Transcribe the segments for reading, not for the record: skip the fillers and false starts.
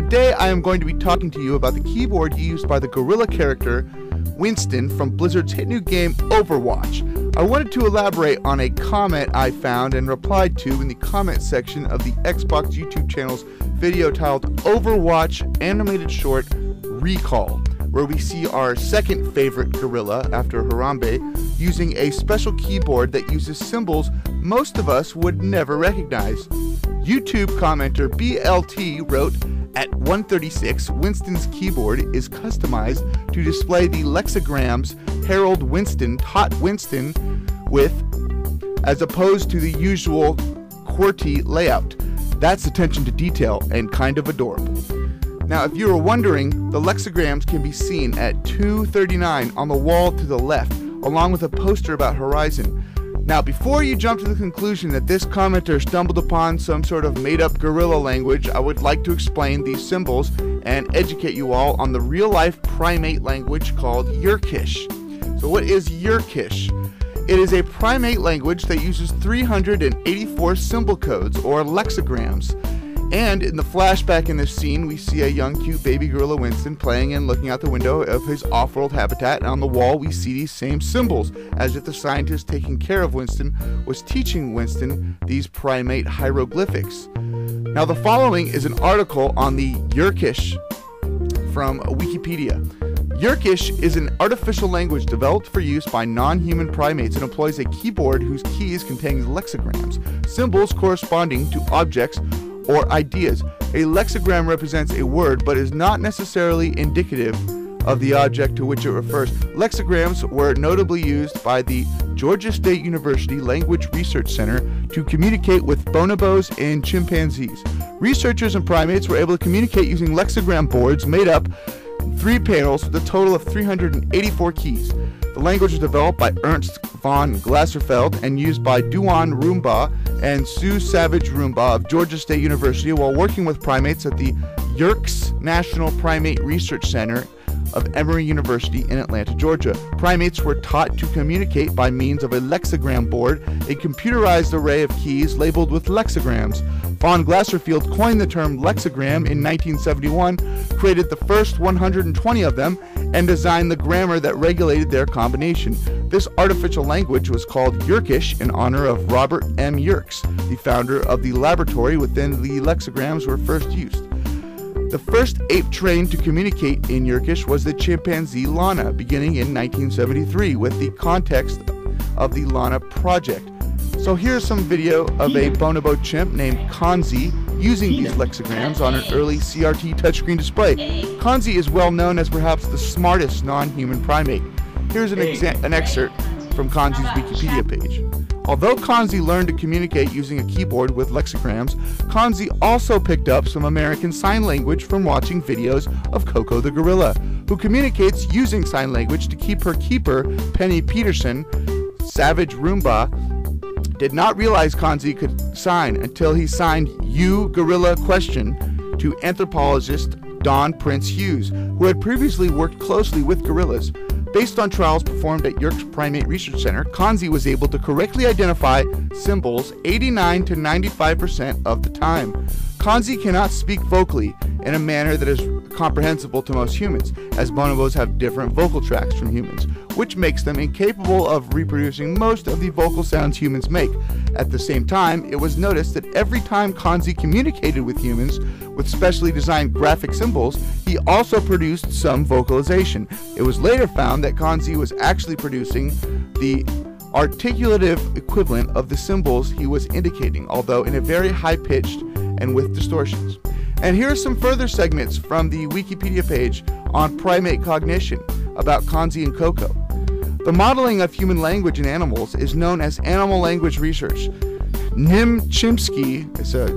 today I am going to be talking to you about the keyboard used by the gorilla character Winston from Blizzard's hit new game Overwatch. I wanted to elaborate on a comment I found and replied to in the comment section of the Xbox YouTube channel's video titled Overwatch Animated Short Recall, where we see our second favorite gorilla after Harambe using a special keyboard that uses symbols most of us would never recognize. YouTube commenter BLT wrote, "At 136, Winston's keyboard is customized to display the Lexigrams Harold Winston taught Winston with, as opposed to the usual QWERTY layout. That's attention to detail and kind of adorable." Now, if you were wondering, the Lexigrams can be seen at 239 on the wall to the left, along with a poster about Horizon. Now, before you jump to the conclusion that this commenter stumbled upon some sort of made-up gorilla language, I would like to explain these symbols and educate you all on the real-life primate language called yerkish. So what is yerkish? It is a primate language that uses 384 symbol codes, or lexigrams. And in the flashback in this scene, we see a young, cute baby gorilla Winston playing and looking out the window of his off-world habitat, and on the wall we see these same symbols, as if the scientist taking care of Winston was teaching Winston these primate hieroglyphics. Now, the following is an article on the yerkish from Wikipedia. Yerkish is an artificial language developed for use by non-human primates and employs a keyboard whose keys contain lexigrams, symbols corresponding to objects or ideas. A lexigram represents a word but is not necessarily indicative of the object to which it refers. Lexigrams were notably used by the Georgia State University Language Research Center to communicate with bonobos and chimpanzees. Researchers and primates were able to communicate using lexigram boards made up 3 panels with a total of 384 keys. The language was developed by Ernst von Glaserfeld and used by Duan Rumba and Sue Savage Rumba of Georgia State University while working with primates at the yerkish National Primate Research Center of Emory University in Atlanta, Georgia. Primates were taught to communicate by means of a lexigram board, a computerized array of keys labeled with lexigrams. Von Glaserfeld coined the term lexigram in 1971, created the first 120 of them, and designed the grammar that regulated their combination. This artificial language was called yerkish in honor of Robert M. Yerkes, the founder of the laboratory within the lexigrams were first used. The first ape trained to communicate in yerkish was the chimpanzee Lana, beginning in 1973 with the context of the Lana project. So here's some video of a bonobo chimp named Kanzi using these lexigrams on an early CRT touchscreen display. Kanzi is well known as perhaps the smartest non-human primate. Here's an excerpt from Kanzi's Wikipedia page. Although Kanzi learned to communicate using a keyboard with lexigrams, Kanzi also picked up some American Sign Language from watching videos of Coco the gorilla, who communicates using sign language to keep her keeper, Penny Peterson. Savage Rumba did not realize Kanzi could sign until he signed "You Gorilla Question" to anthropologist Don Prince Hughes, who had previously worked closely with gorillas. Based on trials performed at Yerkes Primate Research Center, Kanzi was able to correctly identify symbols 89 to 95% of the time. Kanzi cannot speak vocally in a manner that is comprehensible to most humans, as bonobos have different vocal tracts from humans, which makes them incapable of reproducing most of the vocal sounds humans make. At the same time, it was noticed that every time Kanzi communicated with humans with specially designed graphic symbols, he also produced some vocalization. It was later found that Kanzi was actually producing the articulative equivalent of the symbols he was indicating, although in a very high-pitched and with distortions. And here are some further segments from the Wikipedia page on primate cognition about Kanzi and Coco. The modeling of human language in animals is known as animal language research. Nim Chimpsky,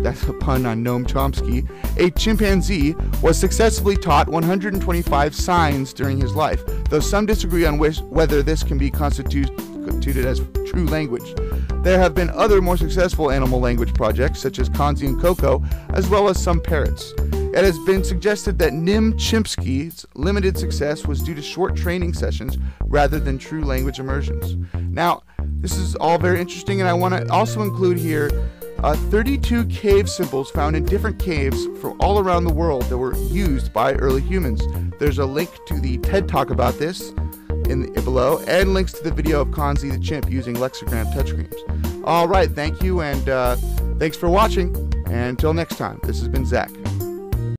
that's a pun on Noam Chomsky, a chimpanzee, was successfully taught 125 signs during his life, though some disagree on whether this can be constituted as true language. There have been other more successful animal language projects, such as Kanzi and Coco, as well as some parrots. It has been suggested that Nim Chimpsky's limited success was due to short training sessions rather than true language immersions. Now, this is all very interesting, and I want to also include here 32 cave symbols found in different caves from all around the world that were used by early humans. There's a link to the TED Talk about this below, and links to the video of Kanzi the chimp using Lexigram touchscreens. Alright, thank you, and thanks for watching, and until next time, this has been Zach.